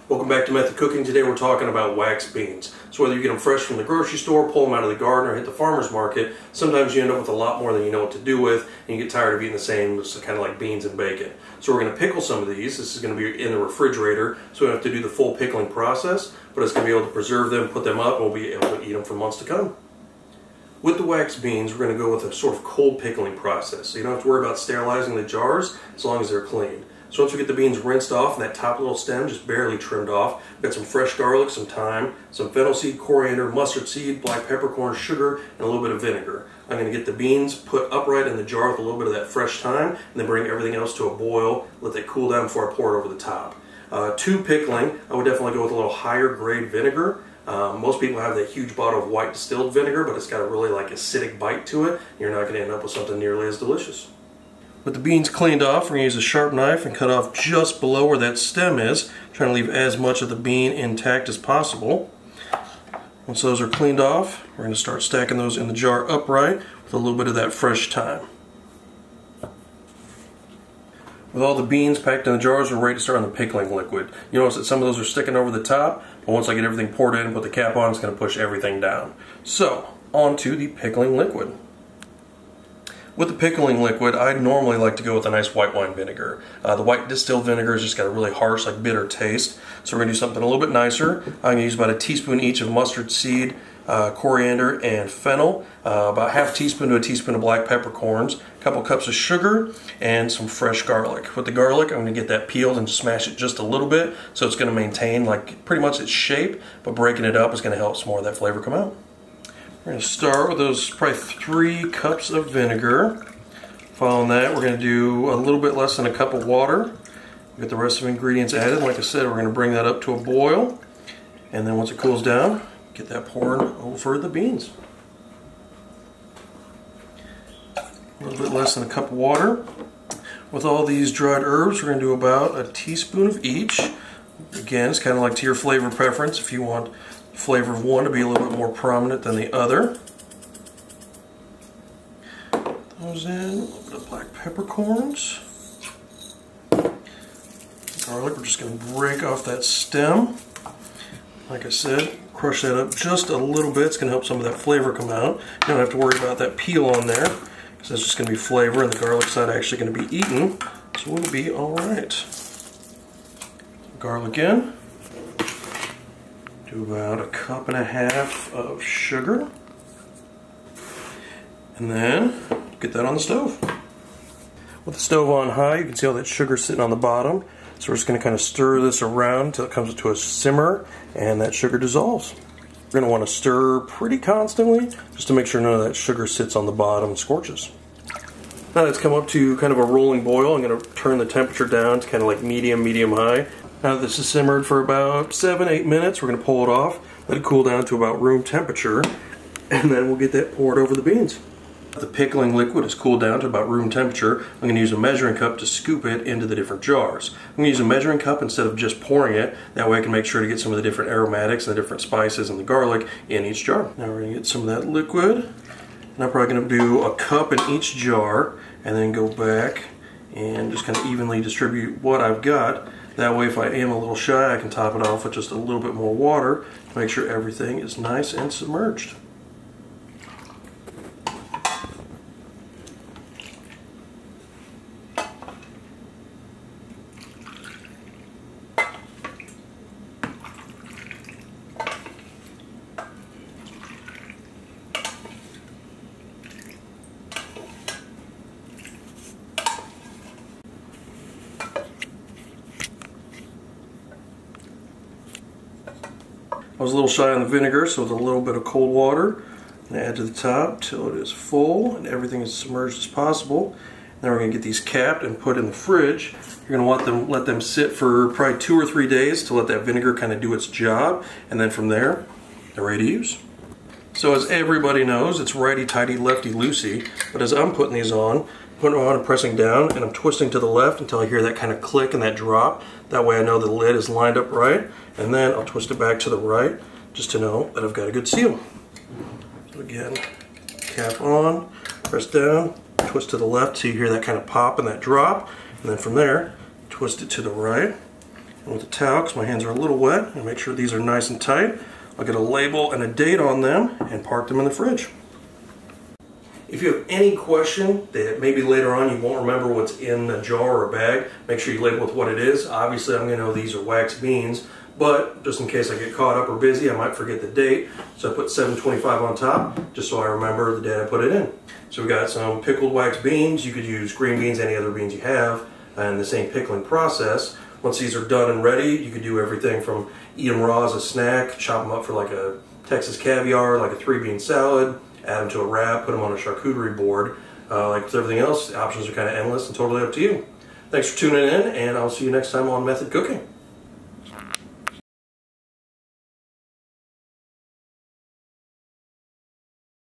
Welcome back to Method Cooking. Today we're talking about wax beans. So whether you get them fresh from the grocery store, pull them out of the garden, or hit the farmer's market, sometimes you end up with a lot more than you know what to do with, and you get tired of eating the same, it's kind of like beans and bacon. So we're going to pickle some of these. This is going to be in the refrigerator, so we don't have to do the full pickling process, but it's going to be able to preserve them, put them up, and we'll be able to eat them for months to come. With the wax beans, we're going to go with a sort of cold pickling process, so you don't have to worry about sterilizing the jars as long as they're clean. So once we get the beans rinsed off and that top little stem just barely trimmed off, we've got some fresh garlic, some thyme, some fennel seed, coriander, mustard seed, black peppercorns, sugar, and a little bit of vinegar. I'm going to get the beans put upright in the jar with a little bit of that fresh thyme, and then bring everything else to a boil, let that cool down before I pour it over the top. To pickling, I would definitely go with a little higher grade vinegar. Most people have that huge bottle of white distilled vinegar, but it's got a really acidic bite to it. You're not going to end up with something nearly as delicious. With the beans cleaned off, we're going to use a sharp knife and cut off just below where that stem is, trying to leave as much of the bean intact as possible. Once those are cleaned off, we're going to start stacking those in the jar upright with a little bit of that fresh thyme. With all the beans packed in the jars, we're ready to start on the pickling liquid. You notice that some of those are sticking over the top, but once I get everything poured in and put the cap on, it's going to push everything down. So, on to the pickling liquid. With the pickling liquid, I normally like to go with a nice white wine vinegar. The white distilled vinegar has just got a really harsh, bitter taste. So we're going to do something a little bit nicer. I'm going to use about a teaspoon each of mustard seed, coriander, and fennel. About half a teaspoon to a teaspoon of black peppercorns. A couple cups of sugar, and some fresh garlic. With the garlic, I'm going to get that peeled and smash it just a little bit, so it's going to maintain pretty much its shape, but breaking it up is going to help some more of that flavor come out. We're going to start with those probably 3 cups of vinegar. Following that, we're going to do a little bit less than a cup of water. Get the rest of the ingredients added. Like I said, we're going to bring that up to a boil. And then once it cools down, get that poured over the beans. A little bit less than a cup of water. With all these dried herbs, we're going to do about a teaspoon of each. Again, it's kind of like to your flavor preference. If you want the flavor of one to be a little bit more prominent than the other. Those in, a little bit of black peppercorns. Garlic, we're just going to break off that stem. Like I said, crush that up just a little bit. It's going to help some of that flavor come out. You don't have to worry about that peel on there, because that's just going to be flavor, and the garlic side actually going to be eaten, so we'll be alright. Garlic in. Do about a cup and a half of sugar. And then get that on the stove. With the stove on high, you can see all that sugar sitting on the bottom. So we're just going to kind of stir this around until it comes to a simmer and that sugar dissolves. We're going to want to stir pretty constantly just to make sure none of that sugar sits on the bottom and scorches. Now that it's come up to kind of a rolling boil, I'm going to turn the temperature down to kind of medium high. Now that this is simmered for about 7-8 minutes, we're going to pull it off, let it cool down to about room temperature, and then we'll get that poured over the beans. The pickling liquid is cooled down to about room temperature. I'm going to use a measuring cup to scoop it into the different jars. I'm going to use a measuring cup instead of just pouring it. That way I can make sure to get some of the different aromatics and the different spices and the garlic in each jar. Now we're going to get some of that liquid. And I'm probably going to do a cup in each jar and then go back and just kind of evenly distribute what I've got. That way if I am a little shy, I can top it off with just a little bit more water to make sure everything is nice and submerged. I was a little shy on the vinegar, so with a little bit of cold water, and add to the top till it is full and everything is submerged as possible. Then we're going to get these capped and put in the fridge. You're going to let them sit for probably 2 or 3 days to let that vinegar kind of do its job, and then from there, they're ready to use. So as everybody knows, it's righty-tighty, lefty-loosey, but as I'm putting these on, putting them on and pressing down, and I'm twisting to the left until I hear that kind of click and that drop. That way I know the lid is lined up right, and then I'll twist it back to the right just to know that I've got a good seal. So again, cap on, press down, twist to the left so you hear that kind of pop and that drop, and then from there, twist it to the right, And with a towel, because my hands are a little wet, and make sure these are nice and tight, I'll get a label and a date on them and park them in the fridge. If you have any question that maybe later on you won't remember what's in a jar or a bag, make sure you label with what it is. Obviously, I'm going to know these are wax beans, but just in case I get caught up or busy, I might forget the date. So I put 7/25 on top, just so I remember the day I put it in. So we got some pickled wax beans. You could use green beans, any other beans you have, and the same pickling process. Once these are done and ready, you could do everything from eat them raw as a snack, chop them up for like a Texas caviar, like a 3-bean salad, add them to a wrap, put them on a charcuterie board. Like with everything else, the options are kind of endless and totally up to you. Thanks for tuning in, and I'll see you next time on Method Cooking.